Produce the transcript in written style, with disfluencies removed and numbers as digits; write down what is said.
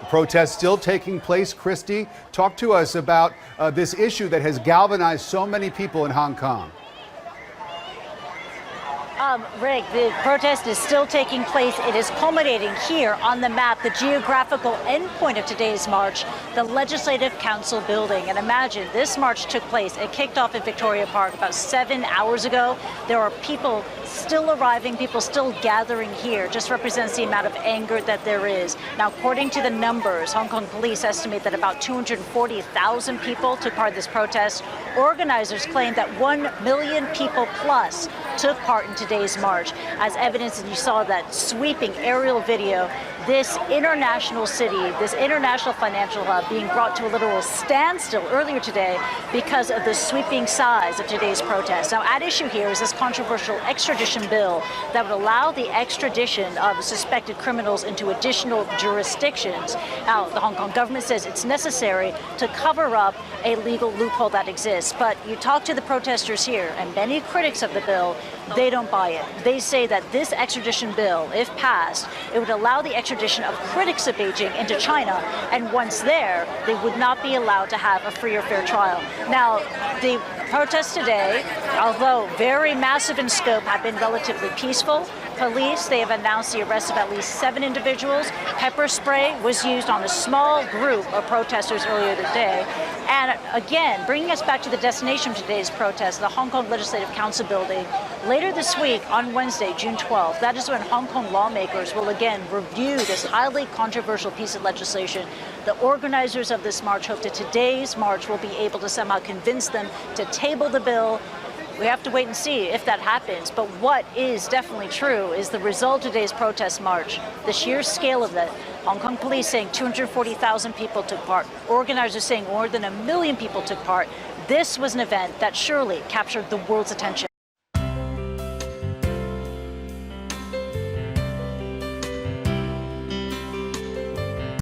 Protests still taking place. Christy, talk to us about this issue that has galvanized so many people in Hong Kong. Rick, the protest is still taking place. It is culminating here on the map, the geographical endpoint of today's march, the Legislative Council building. And imagine, this march took place. It kicked off in Victoria Park about 7 hours ago. There are people still arriving, people still gathering here. Just represents the amount of anger that there is. Now, according to the numbers, Hong Kong police estimate that about 240,000 people took part in this protest. Organizers claim that 1 million people plus took part in today's march. As evidence, and you saw that sweeping aerial video, this international city, this international financial hub being brought to a literal standstill earlier today because of the sweeping size of today's protest. Now, at issue here is this controversial extradition bill that would allow the extradition of suspected criminals into additional jurisdictions. Now, the Hong Kong government says it's necessary to cover up a legal loophole that exists. But you talk to the protesters here, and many critics of the bill, they don't buy it. They say that this extradition bill, if passed, it would allow the extradition of critics of Beijing into China, and once there, they would not be allowed to have a free or fair trial. Now, the protests today, although very massive in scope, have been relatively peaceful. Police, they have announced the arrest of at least 7 individuals. Pepper spray was used on a small group of protesters earlier today. And again, bringing us back to the destination of today's protest, the Hong Kong Legislative Council building. Later this week, on Wednesday, June 12th, that is when Hong Kong lawmakers will again review this highly controversial piece of legislation. The organizers of this march hope that today's march will be able to somehow convince them to table the bill. We have to wait and see if that happens. But what is definitely true is the result of today's protest march, the sheer scale of it. Hong Kong police saying 240,000 people took part. Organizers saying more than 1 million people took part. This was an event that surely captured the world's attention.